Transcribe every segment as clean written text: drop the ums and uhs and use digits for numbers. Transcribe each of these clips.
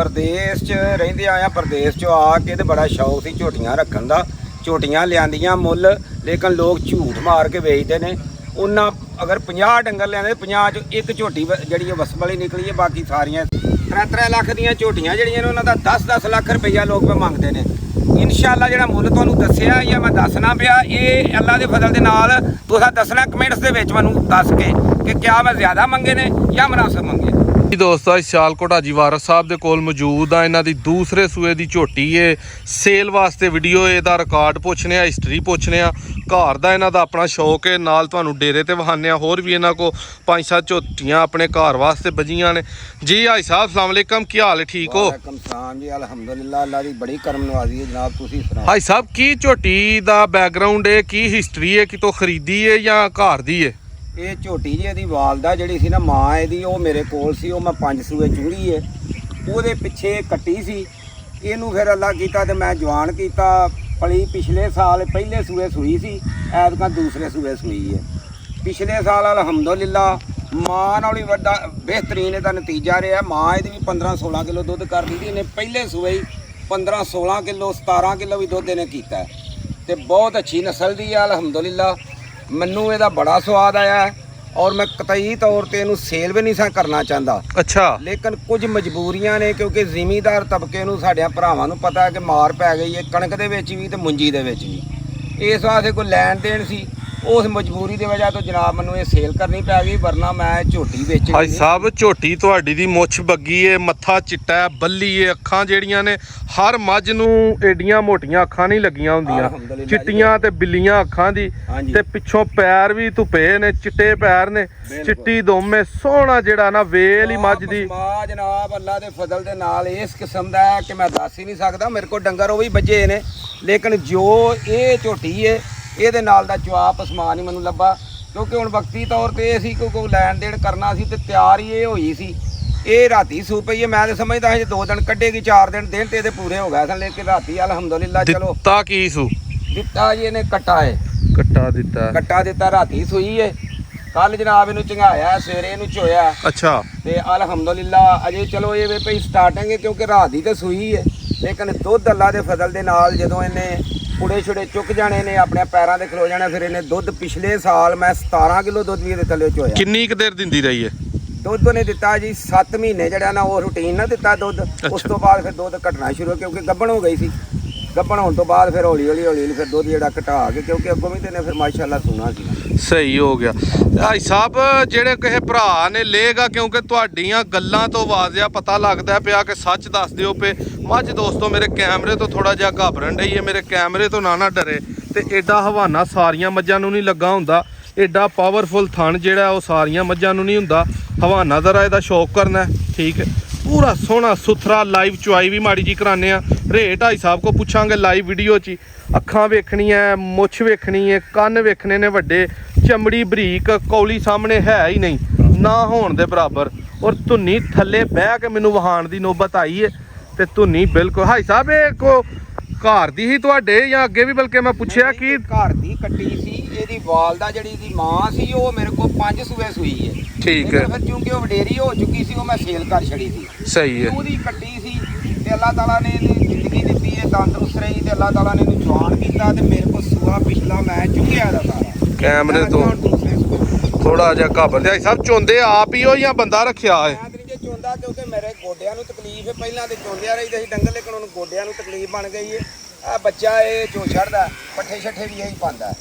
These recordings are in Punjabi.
परदेश च रहिंदे आया परदेश चों आके ते बड़ा शौक सी झोटियां रखन दा। झोटियां लियांदियां मुੱਲ लेकिन लोग झूठ मार के बेचते ने। उन्ना अगर 50 डंगर लियांदे 50 चों एक झोटी जिहड़ी वस वाली निकली है, बाकी सारियां 3-3 लाख दियां झोटियां जिहड़ियां ने उन्हां दा 10-10 लाख रुपया लोग मंगते ने। इंशाअल्लाह जिहड़ा मुੱਲ तुहानूं दस्सिया या मैं दसना पिया, ये अल्लाह दे फजल दे नाल तुहां दसना कमेंट्स दे विच मैनूं दस के कि क्या मैं ज़्यादा मंगे ने या मुनासिब मंगे। ਦੋਸਤੋ ਅੱਜ ਸਿਆਲਕੋਟ ਹਾਜੀ ਵਾਰਸ ਸਾਹਿਬ ਦੇ ਕੋਲ ਮੌਜੂਦ ਆ। ਇਹਨਾਂ ਦੀ ਦੂਸਰੇ ਸੂਏ ਦੀ ਝੋਟੀ ਏ ਸੇਲ ਵਾਸਤੇ ਵੀਡੀਓ ਇਹਦਾ ਰਿਕਾਰਡ ਪੁੱਛਨੇ ਆ, ਹਿਸਟਰੀ ਪੁੱਛਨੇ ਆ। ਘਰ ਦਾ ਇਹਨਾਂ ਦਾ ਆਪਣਾ ਸ਼ੌਕ ਹੈ, ਨਾਲ ਤੁਹਾਨੂੰ ਡੇਰੇ ਤੇ ਵਹਾਨੇ ਆ। ਹੋਰ ਵੀ ਇਹਨਾਂ ਕੋ 5-7 ਝੋਟੀਆਂ ਆਪਣੇ ਘਰ ਵਾਸਤੇ ਬਜੀਆਂ ਨੇ। ਜੀ ਹਾਜੀ ਸਾਹਿਬ ਸਲਾਮ ਅਲੈਕਮ, ਕੀ ਹਾਲ ਹੈ? ਠੀਕ ਹੋ? ਵਾਲੇਕੁਮ ਸਲਾਮ ਜੀ, ਅਲਹਮਦੁਲਿल्लाह ਅੱਲਾਹ ਦੀ ਬੜੀ ਕਰਮ ਨਵਾਜ਼ੀ ਹੈ ਜਨਾਬ। ਤੁਸੀਂ ਸੁਣਾਓ ਹਾਜੀ ਸਾਹਿਬ ਕੀ ਝੋਟੀ ਦਾ ਬੈਕਗ੍ਰਾਉਂਡ ਹੈ, ਕੀ ਹਿਸਟਰੀ ਹੈ, ਕਿਤੋਂ ਖਰੀਦੀ ਹੈ ਜਾਂ ਘਰ ਦੀ ਹੈ? ਇਹ ਝੋਟੀ ਜੀ ਇਹਦੀ ਵਾਲਦਾ ਜਿਹੜੀ ਸੀ ਨਾ, ਮਾਂ ਇਹਦੀ, ਉਹ ਮੇਰੇ ਕੋਲ ਸੀ। ਉਹ ਮੈਂ 5 ਸੂਏ ਚੂੜੀ ਹੈ, ਉਹਦੇ ਪਿੱਛੇ ਕੱਟੀ ਸੀ। ਇਹਨੂੰ ਫਿਰ ਅੱਲਾ ਕੀਤਾ ਤੇ ਮੈਂ ਜਵਾਨ ਕੀਤਾ। ਪਲੀ ਪਿਛਲੇ ਸਾਲ ਪਹਿਲੇ ਸੂਏ ਸੂਈ ਸੀ, ਐਤਕਾਂ ਦੂਸਰੇ ਸੂਏ ਸੂਈ ਹੈ। ਪਿਛਲੇ ਸਾਲ ਅਲਹਮਦੁਲਿल्लाह ਮਾਂ ਨਾਲ ਹੀ ਵੱਡਾ ਬਿਹਤਰੀਨ ਇਹਦਾ ਨਤੀਜਾ ਰਿਹਾ। ਮਾਂ ਇਹਦੀ ਵੀ 15-16 ਕਿਲੋ ਦੁੱਧ ਕਰ ਦਿੱਤੀ ਇਹਨੇ ਪਹਿਲੇ ਸੂਏ ਹੀ। 15-16 ਕਿਲੋ 17 ਕਿਲੋ ਵੀ ਦੁੱਧ ਇਹਨੇ ਕੀਤਾ ਤੇ ਬਹੁਤ ਅੱਛੀ ਨਸਲ ਦੀ ਹੈ ਅਲਹਮਦੁਲਿल्लाह। ਮੈਨੂੰ ਇਹਦਾ ਬੜਾ ਸਵਾਦ ਆਇਆ ਔਰ ਮੈਂ ਕਤਈ ਤੌਰ ਤੇ ਇਹਨੂੰ ਸੇਲ ਵੀ ਨਹੀਂ ਸਾਂ ਕਰਨਾ ਚਾਹੁੰਦਾ। ਅੱਛਾ, ਲੇਕਿਨ ਕੁਝ ਮਜਬੂਰੀਆਂ ਨੇ, ਕਿਉਂਕਿ ਜ਼ਿਮੀਂਦਾਰ ਤਬਕੇ ਨੂੰ ਸਾਡਿਆਂ ਭਰਾਵਾਂ ਨੂੰ ਪਤਾ ਹੈ ਕਿ ਮਾਰ ਪੈ ਗਈ ਹੈ ਕਣਕ ਦੇ ਵਿੱਚ ਵੀ ਤੇ ਮੁੰਜੀ ਦੇ ਵਿੱਚ ਵੀ। ਇਸ ਵਾਸਤੇ ਕੋਈ ਲੈਣ ਦੇਣ ਸੀ, ਉਸ ਮਜਬੂਰੀ ਦੀ ਵਜ੍ਹਾ ਤੋਂ ਜਨਾਬ ਮੈਨੂੰ ਇਹ ਸੇਲ ਕਰਨੀ ਪੈ ਗਈ, ਵਰਨਾ ਮੈਂ ਝੋਟੀ ਵੇਚਣੀ। ਹਾਜੀ ਸਾਹਿਬ ਝੋਟੀ ਤੁਹਾਡੀ ਦੀ ਮੁੱਛ ਬੱਗੀ ਏ, ਮੱਥਾ ਚਿੱਟਾ ਹੈ, ਬੱਲੀ ਏ, ਅੱਖਾਂ ਜਿਹੜੀਆਂ ਨੇ ਹਰ ਮੱਝ ਨੂੰ ਏਡੀਆਂ ਮੋਟੀਆਂ ਅੱਖਾਂ ਨਹੀਂ ਲੱਗੀਆਂ ਹੁੰਦੀਆਂ, ਚਿੱਟੀਆਂ ਤੇ ਬਿੱਲੀਆਂ ਅੱਖਾਂ ਦੀ। ਤੇ ਪਿੱਛੋਂ ਪੈਰ ਵੀ ਧੁੱਪੇ ਨੇ, ਚਿੱਟੇ ਪੈਰ ਨੇ, ਚਿੱਟੀ ਦੁੰਮ ਏ, ਸੋਹਣਾ ਜਿਹੜਾ ਨਾ ਵੇਲ ਹੀ ਮੱਝ ਦੀ। ਮਾਂ ਜਨਾਬ ਅੱਲਾ ਦੇ ਫਜ਼ਲ ਦੇ ਨਾਲ ਇਸ ਕਿਸਮ ਦਾ ਹੈ ਕਿ ਮੈਂ ਦੱਸ ਹੀ ਨਹੀਂ ਸਕਦਾ। ਮੇਰੇ ਕੋਲ ਡੰਗਰ ਉਹ ਵੀ ਬੱਜੇ ਨੇ, ਲੇਕਿਨ ਜੋ ਇਹ ਝੋਟੀ ਏ ਇਹਦੇ ਨਾਲ ਦਾ ਜਵਾਬ ਅਸਮਾਨ ਹੀ ਮੈਨੂੰ ਲੱਭਾ। ਕਿਉਂਕਿ ਹੁਣ ਵਕਤੀ ਤੌਰ ਤੇ ਇਹ ਸੀ ਕਿ ਕੋਈ ਲੈਣ ਦੇਣ ਕਰਨਾ ਸੀ ਤੇ ਤਿਆਰ ਹੀ ਇਹ ਹੋਈ ਸੀ। ਇਹ ਰਾਤੀ ਸੂ ਪਈ ਹੈ, ਮੈਂ ਤਾਂ ਸਮਝਦਾ ਸੀ 2 ਦਿਨ ਕੱਢੇਗੀ, 4 ਦਿਨ ਤੇ ਇਹਦੇ ਪੂਰੇ ਹੋ ਗਏ ਸਨ, ਲੇਕਿਨ ਰਾਤੀ ਅਲਹਮਦੁਲਿल्लाह ਚਲੋ ਦਿੱਤਾ ਕੀ ਸੂ? ਦਿੱਤਾ ਜੀ ਇਹਨੇ ਕੱਟਾ ਹੈ, ਕੱਟਾ ਦਿੱਤਾ ਰਾਤੀ ਸੂਈ ਹੈ। ਕੱਲ ਜਨਾਬ ਇਹਨੂੰ ਚੰਗਾਇਆ, ਸਵੇਰੇ ਇਹਨੂੰ ਚੋਇਆ। ਅੱਛਾ, ਤੇ ਅਲਹਮਦੁਲਿल्लाह ਅਜੇ ਚਲੋ ਇਹ ਵੇ ਪਈ ਸਟਾਰਟਿੰਗ ਹੈ, ਕਿਉਂਕਿ ਰਾਤ ਦੀ ਤਾਂ ਸੂਈ ਹੈ। ਲੇਕਿਨ ਦੁੱਧ ਅੱਲਾ ਦੇ ਫਜ਼ਲ ਦੇ ਨਾਲ ਜਦੋਂ ਇਹਨੇ ਪੁੜੇ ਛੁੜੇ ਚੁੱਕ ਜਾਣੇ ਨੇ, ਆਪਣੇ ਪੈਰਾਂ ਤੇ ਖਲੋ ਜਾਣਾ, ਫਿਰ ਇਹਨੇ ਦੁੱਧ ਪਿਛਲੇ ਸਾਲ ਮੈਂ 17 ਕਿਲੋ ਦੁੱਧ ਵੀ ਇਹਦੇ ਥੱਲੇ ਚੋਇਆ। ਕਿੰਨੀ ਕੁ ਦੇਰ ਦਿੰਦੀ ਰਹੀ ਹੈ ਦੁੱਧ ਨੇ ਦਿੱਤਾ ਜੀ 7 ਮਹੀਨੇ ਜਿਹੜਾ ਨਾ ਉਹ ਰੂਟੀਨ ਨਾ ਦਿੱਤਾ ਦੁੱਧ। ਉਸ ਤੋਂ ਬਾਅਦ ਫਿਰ ਦੁੱਧ ਘਟਣਾ ਸ਼ੁਰੂ, ਕਿਉਂਕਿ ਗੱਭਣ ਹੋ ਗਈ ਸੀ। ਗੱਭਣ ਹੋਣ ਤੋਂ ਬਾਅਦ ਫਿਰ ਹੌਲੀ ਹੌਲੀ ਫਿਰ ਦੁੱਧ ਜਿਹੜਾ ਘਟਾ ਕੇ, ਕਿਉਂਕਿ ਅੱਗੋਂ ਵੀ ਤੇ ਫਿਰ ਮਾਸ਼ਾਅੱਲਾ ਸੋਹਣਾ ਸੀ, ਸਹੀ ਹੋ ਗਿਆ। ਭਾਈ ਸਾਹਿਬ ਜਿਹੜੇ ਕਿਸੇ ਭਰਾ ਨੇ ਲਏਗਾ, ਕਿਉਂਕਿ ਤੁਹਾਡੀਆਂ ਗੱਲਾਂ ਤੋਂ ਵਾਜ਼ਿਆ ਪਤਾ ਲੱਗਦਾ ਪਿਆ ਕਿ ਸੱਚ ਦੱਸ ਦਿਓ ਪਏ। ਮੱਝ ਦੋਸਤੋ ਮੇਰੇ ਕੈਮਰੇ ਤੋਂ ਥੋੜਾ ਜਿਹਾ ਘਾਬਰਨ ਰਹੀ ਹੈ, ਮੇਰੇ ਕੈਮਰੇ ਤੋਂ ਨਾ ਡਰੇ। ਤੇ ਐਡਾ ਹਵਾਨਾ ਸਾਰੀਆਂ ਮੱਝਾਂ ਨੂੰ ਨਹੀਂ ਲੱਗਾ ਹੁੰਦਾ, ਐਡਾ ਪਾਵਰਫੁਲ ਥਣ ਜਿਹੜਾ ਉਹ ਸਾਰੀਆਂ ਮੱਝਾਂ ਨੂੰ ਨਹੀਂ ਹੁੰਦਾ। ਹਵਾਨਾ ਜ਼ਰਾ ਇਹਦਾ ਸ਼ੌਕ ਕਰਨਾ, ਠੀਕ ਹੈ। ਪੂਰਾ ਸੋਹਣਾ ਸੁਥਰਾ ਲਾਈਵ ਚੁਆਈ ਵੀ ਮਾੜੀ ਜੀ ਕਰਾਨੇ ਆ। ਰੇਟ ਭਾਈ ਸਾਹਿਬ ਕੋ ਪੁੱਛਾਂਗੇ ਲਾਈਵ ਵੀਡੀਓ 'ਚ। ਅੱਖਾਂ ਵੇਖਣੀਆਂ, ਮੁੱਛ ਵੇਖਣੀ ਹੈ, ਕੰਨ ਵੇਖਣੇ ਨੇ ਵੱਡੇ, ਚਮੜੀ ਬਰੀਕ, ਕੌਲੀ ਸਾਹਮਣੇ ਹੈ ਹੀ ਨਹੀਂ ਨਾ ਹੋਣ ਦੇ ਬਰਾਬਰ। ਔਰ ਧੁੰਨੀ ਥੱਲੇ ਬਹਿ ਕੇ ਮੈਨੂੰ ਵਹਾਣ ਦੀ ਨੌਬਤ ਆਈ ਹੈ ਤੇ ਧੁੰਨੀ ਬਿਲਕੁਲ। ਭਾਈ ਸਾਹਿਬ ਇਹ ਕੋ ਘਰ ਦੀ ਹੀ ਤੁਹਾਡੇ ਜਾਂ ਅੱਗੇ ਵੀ ਬਲਕਿ ਮੈਂ ਪੁੱਛਿਆ ਕਿ ਘਰ ਦੀ ਕੱਟੀ ਸੀ। ਇਹਦੀ ਵਾਲਦਾ ਜਿਹੜੀ ਦੀ ਮਾਂ ਸੀ ਉਹ ਮੇਰੇ ਕੋਲ 5 ਸੂਏ ਸੂਈ ਹੈ, ਠੀਕ ਹੈ। ਫਿਰ ਕਿਉਂਕਿ ਉਹ ਵਡੇਰੀ ਹੋ ਚੁੱਕੀ ਸੀ, ਉਹ ਮੈਂ ਸੇਲ ਕਰ ਛੜੀ ਸੀ। ਸਹੀ ਹੈ। ਉਹਦੀ ਕੱਟੀ ਸੀ ਤੇ ਅੱਲਾਹ ਤਾਲਾ ਨੇ ਇਹਨੂੰ ਜ਼ਿੰਦਗੀ ਦਿੱਤੀ ਹੈ, ਤੰਦਰੁਸਤ ਰਹੀ ਤੇ ਅੱਲਾਹ ਤਾਲਾ ਨੇ ਇਹਨੂੰ ਜਵਾਨ ਕੀਤਾ ਤੇ ਮੇਰੇ ਕੋਲ ਸੂਆ ਪਿਛਲਾ ਮੈਂ ਚੁੱਕਿਆ ਦਾ ਸਾਰਾ। ਕੈਮਰੇ ਤੋਂ ਥੋੜਾ ਜਿਹਾ ਘਾਬਰ ਜਾਈ ਸਭ ਚੋਂਦੇ ਆਪ ਹੀ ਹੋ ਜਾਂ ਬੰਦਾ ਰੱਖਿਆ ਹੈ? ਚੋਂਦਾ ਕਿਉਂਕਿ ਮੇਰੇ ਗੋਡਿਆਂ ਨੂੰ ਤਕਲੀਫ ਹੈ, ਪਹਿਲਾਂ ਤੇ ਚੋਂਦਿਆ ਰਹੀ ਸੀ ਡੰਗਰ, ਲੇਕਿਨ ਉਹਨੂੰ ਗੋਡਿਆਂ ਨੂੰ ਤਕਲੀਫ ਬਣ ਗਈ ਹੈ। ਆ ਬੱਚਾ ਇਹ ਚੋ ਛੱਡਦਾ, ਪੱਠੇ ਛੱਠੇ ਵੀ ਇਹੀ ਪਾਉਂਦਾ।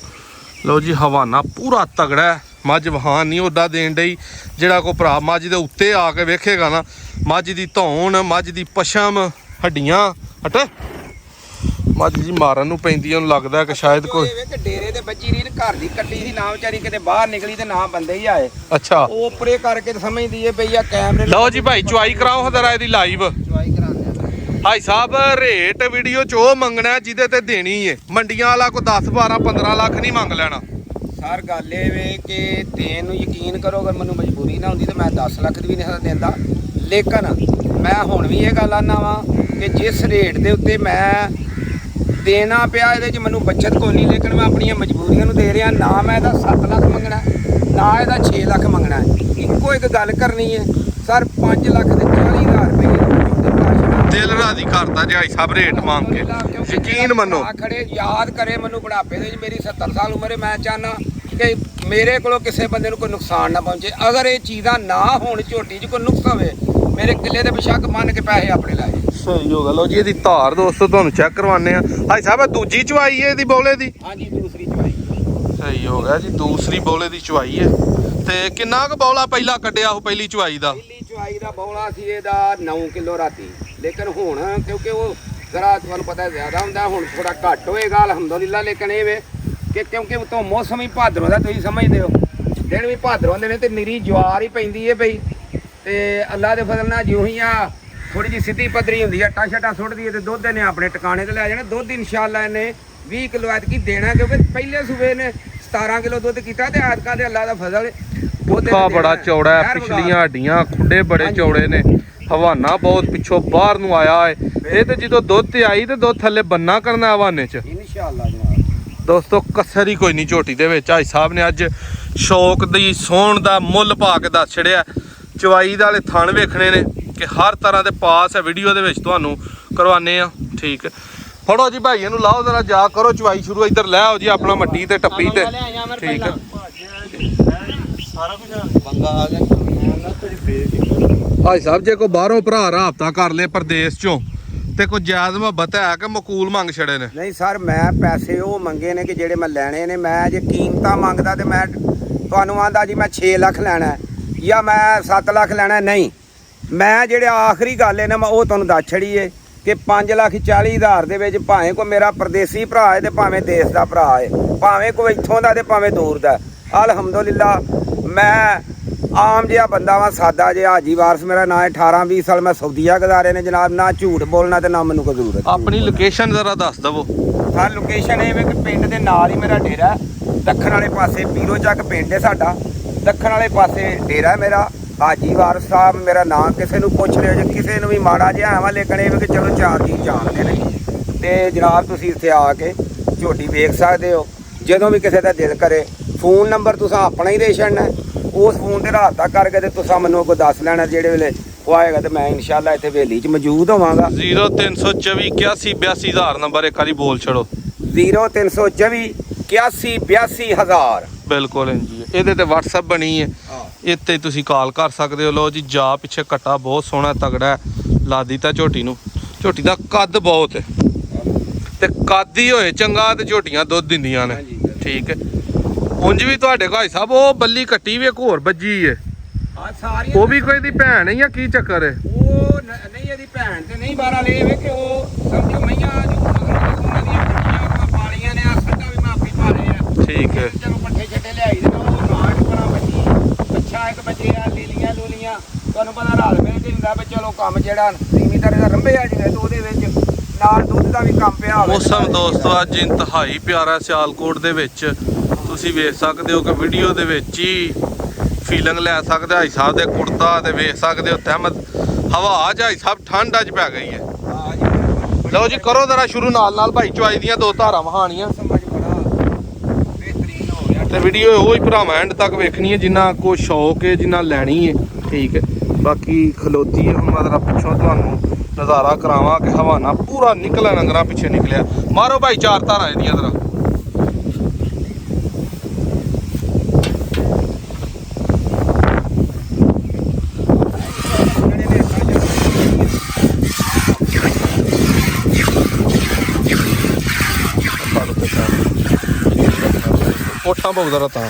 ਲਓ ਜੀ ਹਵਾਨਾ ਪੂਰਾ ਤਗੜਾ, ਮੱਝ ਵਹਾਨ ਨਹੀਂ ਉੱਡਾ ਦੇਣ ਡਈ। ਜਿਹੜਾ ਕੋਈ ਭਰਾ ਮੱਝ ਦੇ ਉੱਤੇ ਆ ਕੇ ਵੇਖੇਗਾ ਨਾ, ਮੱਝ ਦੀ ਧੌਣ, ਮੱਝ ਦੀ ਪਸ਼ਮ, ਹੱਡੀਆਂ ਹਟ ਮੱਝ ਜੀ ਮਾਰਨ ਨੂੰ ਪੈਂਦੀ, ਉਹਨੂੰ ਲੱਗਦਾ ਕਿ ਸ਼ਾਇਦ ਕੋਈ ਡੇਰੇ ਤੇ ਬੱਜੀ ਨਹੀਂ, ਘਰ ਦੀ ਕੱਟੀ ਸੀ ਨਾ, ਵਿਚਾਰੀ ਕਿਤੇ ਬਾਹਰ ਨਿਕਲੀ ਤੇ ਨਾ ਬੰਦੇ ਹੀ ਆਏ। ਅੱਛਾ, ਉਹ ਉੱਪਰੇ ਕਰਕੇ ਸਮਝਦੀ ਏ ਪਈ ਆ ਕੈਮਰੇ। ਲਓ ਜੀ ਭਾਈ ਚੁਆਈ ਕਰਾਓ ਹਜ਼ਰਾ ਇਹਦੀ ਲਾਈਵ। ਚੁਆਈ ਕਰਾਉਂਦੇ ਭਾਈ ਸਾਹਿਬ ਰੇਟ ਵੀਡੀਓ 'ਚ ਉਹ ਮੰਗਣਾ ਜਿਹਦੇ ਤੇ ਦੇਣੀ ਏ। ਮੰਡੀਆਂ ਵਾਲਾ ਕੋਈ 10 12 15 ਲੱਖ ਨਹੀਂ ਮੰਗ ਲੈਣਾ। ਸਰ ਗੱਲ ਇਹ ਵੇ ਕਿ ਦੇਣ ਨੂੰ ਯਕੀਨ ਕਰੋ, ਅਗਰ ਮੈਨੂੰ ਮਜਬੂਰੀ ਨਾ ਹੁੰਦੀ ਤਾਂ ਮੈਂ 10 ਲੱਖ ਦੀ ਵੀ ਨਹੀਂ ਦਿੰਦਾ। ਲੇਕਿਨ ਮੈਂ ਹੁਣ ਵੀ ਇਹ ਗੱਲ ਆਨਾ ਵਾਂ ਕਿ ਜਿਸ ਰੇਟ ਦੇ ਉੱਤੇ ਮੈਂ ਦੇਣਾ ਪਿਆ, ਇਹਦੇ 'ਚ ਮੈਨੂੰ ਬੱਚਤ ਕੋਈ ਨਹੀਂ, ਲੇਕਿਨ ਮੈਂ ਆਪਣੀਆਂ ਮਜਬੂਰੀਆਂ ਨੂੰ ਦੇ ਰਿਹਾ। ਨਾ ਮੈਂ ਇਹਦਾ 7 ਲੱਖ ਮੰਗਣਾ, ਨਾ ਇਹਦਾ 6 ਲੱਖ ਮੰਗਣਾ। ਇੱਕੋ ਇੱਕ ਗੱਲ ਕਰਨੀ ਹੈ ਸਰ, 5 ਲੱਖ ਤੇ 40,000 ਰੁਪਏ ਦਿਲ ਰਾਜ਼ੀ ਕਰਤਾ ਜੀ ਭਾਈ ਸਾਹਿਬ ਰੇਟ ਮੰਗ ਕੇ। ਯਕੀਨ ਮੰਨੋ ਖੜੇ ਯਾਦ ਕਰੇ ਮੈਨੂੰ ਬੁਢਾਪੇ ਦੇ ਵਿੱਚ, ਮੇਰੀ 70 ਸਾਲ ਉਮਰ ਹੈ, ਮੈਂ ਚਾਹਨਾ ਕਿ ਮੇਰੇ ਕੋਲੋਂ ਕਿਸੇ ਬੰਦੇ ਨੂੰ ਕੋਈ ਨੁਕਸਾਨ ਨਾ ਪਹੁੰਚੇ। ਅਗਰ ਇਹ ਚੀਜ਼ਾਂ ਨਾ ਹੋਣ, ਝੋਟੀ 'ਚ ਕੋਈ ਨੁਕਸ ਹੋਵੇ, ਮੇਰੇ ਕਿੱਲੇ ਦੇ ਬੇਸ਼ੱਕ ਮੰਨ ਕੇ ਪੈਸੇ ਆਪਣੇ ਲਾਏ। ਸਹੀ ਹੋ ਗਿਆ। ਲੋ ਜੀ ਇਹਦੀ ਧਾਰ ਦੋਸਤੋ ਤੁਹਾਨੂੰ ਚੈੱਕ ਕਰਵਾਉਂਦੇ ਆ। ਭਾਈ ਸਾਹਿਬ ਦੂਜੀ ਚਵਾਈ ਹੈ ਇਹਦੀ ਬੋਲੇ ਦੀ? ਹਾਂਜੀ ਦੂਸਰੀ ਚਵਾਈ। ਸਹੀ ਹੋ ਗਿਆ ਜੀ, ਦੂਸਰੀ ਬੋਲੇ ਦੀ ਚਵਾਈ ਹੈ। ਤੇ ਕਿੰਨਾ ਕੁ ਬੌਲਾ ਪਹਿਲਾਂ ਕੱਢਿਆ ਉਹ ਪਹਿਲੀ ਚਵਾਈ ਦਾ? ਪਹਿਲੀ ਚਵਾਈ ਦਾ ਬੌਲਾ ਸੀ ਇਹਦਾ 9 ਕਿਲੋ ਰਾਤੀ, ਲੇਕਿਨ ਹੁਣ ਕਿਉਂਕਿ ਉਹ ਜ਼ਰਾ ਤੁਹਾਨੂੰ ਪਤਾ ਜ਼ਿਆਦਾ ਹੁੰਦਾ, ਹੁਣ ਥੋੜਾ ਘੱਟ ਹੋਏਗਾ ਅਲਹਮਦੁਲਿਲਾ। ਲੇਕਿਨ ਇਹ ਵੇ ਕਿ ਕਿਉਂਕਿ ਉਤੋਂ ਮੌਸਮ ਹੀ ਭਾਦਰੋਂ ਦਾ, ਤੁਸੀਂ ਸਮਝਦੇ ਹੋ, ਦਿਨ ਵੀ ਭਾਦਰੋਂ ਦੇ ਨੇ ਤੇ ਨਿਰੀ ਜਵਾਰ ਹੀ ਪੈਂਦੀ ਹੈ ਪਈ। ਤੇ ਅੱਲਾ ਦੇ ਫਜ਼ਲ ਨਾਲ ਜਿਉਂ ਹੀ ਆ ਥੋੜੀ ਜਿਹੀ ਸਿੱਧੀ ਪੱਧਰੀ ਹੁੰਦੀ ਹੈ, ਛੱਟਾ ਸੁੱਟਦੀ ਹੈ ਤੇ ਦੁੱਧ ਇਹਨੇ ਆਪਣੇ ਟਿਕਾਣੇ ਤੇ ਲੈ ਜਾਣਾ। ਦੁੱਧ ਇਨਸ਼ਾਅੱਲਾ ਇਹਨੇ 20 ਕਿਲੋ ਐਤਕੀ ਦੇਣਾ, ਕਿਉਂਕਿ ਪਹਿਲੇ ਸੂਬੇ ਨੇ 17 ਕਿਲੋ ਦੁੱਧ ਕੀਤਾ ਤੇ ਐਤਕਾਂ ਦੇ ਅੱਲਾ ਦਾ ਫਜ਼ਲ ਖੁੱਪਾ ਬੜਾ ਚੌੜਾ ਹੈ, ਪਿਛਲੀਆਂ ਹੱਡੀਆਂ ਖੁੱਡੇ ਬੜੇ ਚੌੜੇ ਨੇ, ਹਵਾਨਾ ਬਹੁਤ ਪਿੱਛੋਂ ਬਾਹਰ ਨੂੰ ਆਇਆ ਹੈ। ਇਹ ਤੇ ਜਦੋਂ ਦੁੱਧ ਤੇ ਆਈ ਤੇ ਦੁੱਧ ਥੱਲੇ ਬੰਨਾ ਕਰਨਾ ਹਵਾਨੇ 'ਚ ਇਨਸ਼ਾਅੱਲਾ ਜਨਾਬ। ਦੋਸਤੋ ਕਸਰ ਹੀ ਕੋਈ ਨਹੀਂ ਝੋਟੀ ਦੇ ਵਿੱਚ। ਭਾਈ ਸਾਹਿਬ ਨੇ ਅੱਜ ਸ਼ੌਕ ਦੀ ਸੋਹਣ ਦਾ ਮੁੱਲ ਪਾ ਕੇ ਦੱਸ ਛੜਿਆ। ਚਵਾਈ ਦੇ ਵਾਲੇ ਥਣ ਵੇਖਣੇ ਨੇ ਕਿ ਹਰ ਤਰ੍ਹਾਂ ਦੇ ਪਾਸ ਹੈ, ਵੀਡੀਓ ਦੇ ਵਿੱਚ ਤੁਹਾਨੂੰ ਕਰਵਾਨੇ ਆ। ਠੀਕ ਫੜੋ ਜੀ ਭਾਈ ਇਹਨੂੰ ਲਾਓ ਜਰਾ, ਜਾ ਕਰੋ ਚਵਾਈ ਸ਼ੁਰੂ। ਇੱਧਰ ਲੈ ਆਓ ਜੀ ਆਪਣਾ ਮੱਟੀ ਤੇ ਟੱਪੀ ਤੇ। ਠੀਕ ਹੈ ਸਾਰਾ ਕੁਝ ਬੰਗਾ ਆ ਗਿਆ ਭਾਈ ਸਾਹਿਬ ਜੇ ਕੋਈ ਬਾਹਰੋਂ ਭਰਾ ਰਾਬਤਾ ਕਰ ਲੇ ਪ੍ਰਦੇਸ਼ ਚੋਂ ਤੇ ਕੋਈ ਜਾਇਜ਼ ਮੁਹੱਬਤ ਹੈ ਕਿ ਮਕੂਲ ਮੰਗ ਛੜੇ ਨੇ? ਨਹੀਂ ਸਰ, ਮੈਂ ਪੈਸੇ ਉਹ ਮੰਗੇ ਨੇ ਕਿ ਜਿਹੜੇ ਮੈਂ ਲੈਣੇ ਨੇ। ਮੈਂ ਜੇ ਕੀਮਤਾਂ ਮੰਗਦਾ ਤੇ ਮੈਂ ਤੁਹਾਨੂੰ ਆਂਦਾ ਜੀ ਮੈਂ 6 ਲੱਖ ਲੈਣਾ ਜਾਂ ਮੈਂ 7 ਲੱਖ ਲੈਣਾ, ਨਹੀਂ। ਮੈਂ ਜਿਹੜੇ ਆਖਰੀ ਗੱਲ ਹੈ ਨਾ, ਮੈਂ ਉਹ ਤੁਹਾਨੂੰ ਦੱਸ ਛੜੀਏ ਕਿ 5,40,000 ਦੇ ਵਿੱਚ ਭਾਵੇਂ ਕੋਈ ਮੇਰਾ ਪਰਦੇਸੀ ਭਰਾ ਹੈ ਤੇ ਭਾਵੇਂ ਦੇਸ਼ ਦਾ ਭਰਾ ਹੈ, ਭਾਵੇਂ ਕੋਈ ਇੱਥੋਂ ਦਾ ਤੇ ਭਾਵੇਂ ਦੂਰ ਦਾ, ਅਲਹਮਦੁਲਿਲਾ ਮੈਂ ਆਮ ਜਿਹਾ ਬੰਦਾ ਵਾਂ, ਸਾਦਾ ਜਿਹਾ। ਹਾਜੀ ਵਾਰਸ ਮੇਰਾ ਨਾਂ ਹੈ। 18-20 ਸਾਲ ਮੈਂ ਸਊਦੀਆ ਗੁਜ਼ਾਰੇ ਨੇ ਜਨਾਬ। ਨਾ ਝੂਠ ਬੋਲਣਾ ਤੇ ਨਾ ਮੈਨੂੰ ਕੋਈ ਜ਼ਰੂਰਤ। ਆਪਣੀ ਲੋਕੇਸ਼ਨ ਜ਼ਰਾ ਦੱਸ ਦਵੋ। ਹਾਂ, ਲੋਕੇਸ਼ਨ ਇਹ ਵੇ ਕਿ ਪਿੰਡ ਦੇ ਨਾਲ ਹੀ ਮੇਰਾ ਡੇਰਾ, ਦੱਖਣ ਵਾਲੇ ਪਾਸੇ ਪੀਰੋ ਚੱਕ ਪਿੰਡ ਹੈ ਸਾਡਾ, ਦੱਖਣ ਵਾਲੇ ਪਾਸੇ ਡੇਰਾ ਮੇਰਾ। ਹਾਜੀ ਵਾਰਸ ਸਾਹਿਬ ਮੇਰਾ ਨਾਂ। ਕਿਸੇ ਨੂੰ ਪੁੱਛ ਲਿਓ ਜੇ ਕਿਸੇ ਨੂੰ ਵੀ ਮਾੜਾ ਜਿਹਾ ਆਵਾਂ, ਲੇਕਿਨ ਇਹ ਵੇ ਕਿ ਚਲੋ 4 ਜੀ ਜਾਣਦੇ ਨੇ। ਤੇ ਜਨਾਬ ਤੁਸੀਂ ਇੱਥੇ ਆ ਕੇ ਝੋਟੀ ਵੇਖ ਸਕਦੇ ਹੋ। ਜਦੋਂ ਵੀ ਕਿਸੇ ਦਾ ਦਿਲ ਕਰੇ, ਫੋਨ ਨੰਬਰ ਤੁਸੀਂ ਆਪਣਾ ਹੀ ਦੇ ਛੱਡਣਾ, ਉਸ ਫੋਨ ਤੇ ਰਾਬਤਾ ਕਰਕੇ ਤੇ ਤੁਸੀਂ ਮੈਨੂੰ ਕੋਈ ਦੱਸ ਲੈਣਾ ਜਿਹੜੇ ਵੇਲੇ ਉਹ ਆਏਗਾ, ਤੇ ਮੈਂ ਇਨਸ਼ਾਅੱਲਾ ਇੱਥੇ ਹਵੇਲੀ 'ਚ ਮੌਜੂਦ ਹੋਵਾਂਗਾ। 0324 81 ਨੰਬਰ ਇੱਕ ਵਾਰੀ ਬੋਲ ਛੜੋ। 0324 81 82,000। ਬਿਲਕੁਲ ਜੀ, ਇਹਦੇ ਤੇ WhatsApp ਬਣੀ ਹੈ, ਇੱਥੇ ਤੁਸੀਂ ਕਾਲ ਕਰ ਸਕਦੇ ਹੋ। ਲੋ ਜੀ ਜਾ ਪਿੱਛੇ ਕੱਟਾ ਬਹੁਤ ਸੋਹਣਾ ਤਗੜਾ ਲਾਦੀ ਤਾਂ ਝੋਟੀ ਨੂੰ। ਝੋਟੀ ਦਾ ਕੱਦ ਬਹੁਤ ਹੈ ਤੇ ਕੱਦ ਹੀ ਹੋਏ ਚੰਗਾ ਤੇ ਝੋਟੀਆਂ ਦੁੱਧ ਦਿੰਦੀਆਂ ਨੇ। ਠੀਕ ਹੈ। ਉਂਝ ਵੀ ਤੁਹਾਡੇ ਭਾਈ ਸਾਹਿਬ ਉਹ ਬੱਲੀ ਕੱਟੀ ਵੀ ਇੱਕ ਹੋਰ ਵੱਜੀ ਹੈ, ਉਹ ਵੀ ਕੋਈ ਦੀ ਭੈਣ ਹੈ ਜਾਂ ਕੀ ਚੱਕਰ ਹੈ? ਉਹ ਨਹੀਂ, ਇਹਦੀ ਭੈਣ ਤੇ ਨਹੀਂ ਬਾਰਾ ਲੈ ਵੇ ਕਿ ਉਹ ਸਮਝੋ ਮਈਆਂ ਜੋ ਉਹਨਾਂ ਦੀਆਂ ਕੱਟੀਆਂ ਪਾਲੀਆਂ ਨੇ, ਆ ਸੱਟਾ ਵੀ ਮਾਫੀ ਪਾਲੇ ਆ। ਠੀਕ ਹੈ। ਚਲੋ ਪੱਠੇ ਛੱਡੇ ਲਿਆਈ ਦੇ, ਉਹ ਨਾਟ ਬਣਾ ਬੱਚੀ ਅੱਛਾ ਇੱਕ ਬੱਚੇ ਆ ਲੀਲੀਆਂ ਲੂਲੀਆਂ, ਤੁਹਾਨੂੰ ਪਤਾ ਰਲ ਮਿਲ ਕੇ ਹੁੰਦਾ ਵੀ ਚਲੋ ਕੰਮ ਜਿਹੜਾ ਜ਼ਿਮੀਦਾਰ ਦਾ ਰੰਭੇ ਆ ਜਿਵੇਂ, ਤੇ ਉਹਦੇ ਵਿੱਚ ਨਾਲ ਦੁੱਧ ਦਾ ਵੀ ਕੰਮ ਪਿਆ ਹੋਵੇ। ਮੌਸਮ ਦੋਸਤੋ ਅੱਜ ਇੰਤਹਾਈ ਪਿਆਰਾ ਸਿਆਲਕੋਟ ਦੇ ਵਿੱਚ। ਤੁਸੀਂ ਵੇਖ ਸਕਦੇ ਹੋ ਕਿ ਵੀਡੀਓ ਦੇ ਵਿੱਚ ਹੀ ਫੀਲਿੰਗ ਲੈ ਸਕਦੇ ਭਾਈ ਸਾਹਿਬ ਦੇ ਕੁੜਤਾ ਤੇ ਵੇਖ ਸਕਦੇ ਹੋ ਤਹਿਮਤ ਹਵਾ ਭਾਈ ਸਾਹਿਬ ਠੰਡ ਅੱਜ ਪੈ ਗਈ ਹੈ। ਲਓ ਜੀ ਕਰੋ ਜ਼ਰਾ ਸ਼ੁਰੂ ਨਾਲ ਭਾਈ ਚਵਾਈ ਦੀਆਂ 2 ਧਾਰਾਂ ਵਹਾਣੀਆਂ। ਸਮਝ ਬੜਾ ਬਿਹਤਰੀਨ ਹੋ ਗਿਆ। ਤੇ ਵੀਡੀਓ ਉਹ ਹੀ ਭਰਾਵਾਂ ਐਂਡ ਤੱਕ ਵੇਖਣੀ ਹੈ ਜਿੰਨਾ ਕੋ ਸ਼ੌਕ ਹੈ, ਜਿੰਨਾ ਲੈਣੀ ਹੈ। ਠੀਕ ਹੈ। ਬਾਕੀ ਖਲੋਤੀ ਹੈ, ਹੁਣ ਮੈਂ ਜ਼ਰਾ ਪਿੱਛੋਂ ਤੁਹਾਨੂੰ ਨਜ਼ਾਰਾ ਕਰਾਵਾਂ ਕਿ ਹਵਾਨਾ ਪੂਰਾ ਨਿਕਲਿਆ, ਨੰਗਰਾ ਪਿੱਛੇ ਨਿਕਲਿਆ। ਮਾਰੋ ਭਾਈ 4 ਧਾਰਾਂ ਇਹਦੀਆਂ ਜ਼ਰਾ। ਕੋਠਾ ਬਹੁਤ ਜ਼ਰਾ ਤਾਂ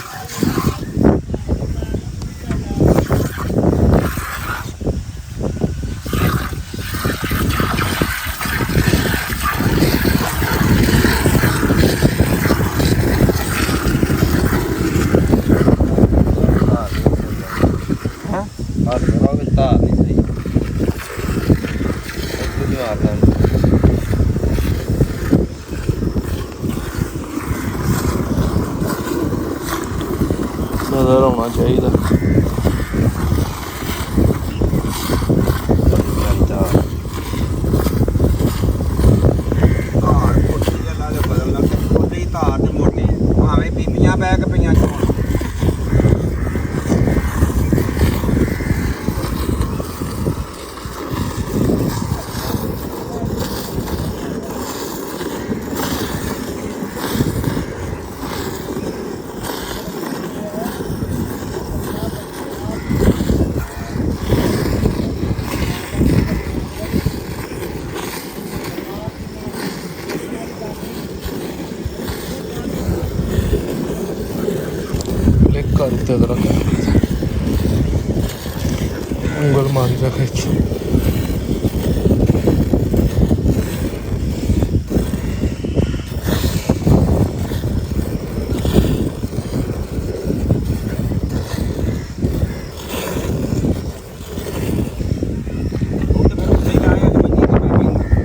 ਨਜ਼ਰ ਆਉਣਾ ਚਾਹੀਦਾ। ਧਾਰ ਤੇ ਮੋਟੀ ਭਾਵੇਂ ਬੀਬੀਆਂ ਬੈ ਕੇ ਪਈਆਂ ਚੋਣ। ਉੱਤੇ ਕਰਾ ਉਂਗਲ ਮਾਰ ਜਾ ਖਿੱਚ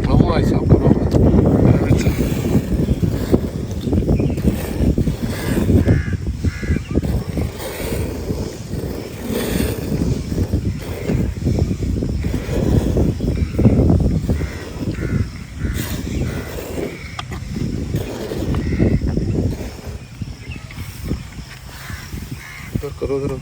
ਉਹ ਭਾਈ ਸਾਹਿਬ ਕਰੋ ਕਰੋ ਜਰਾ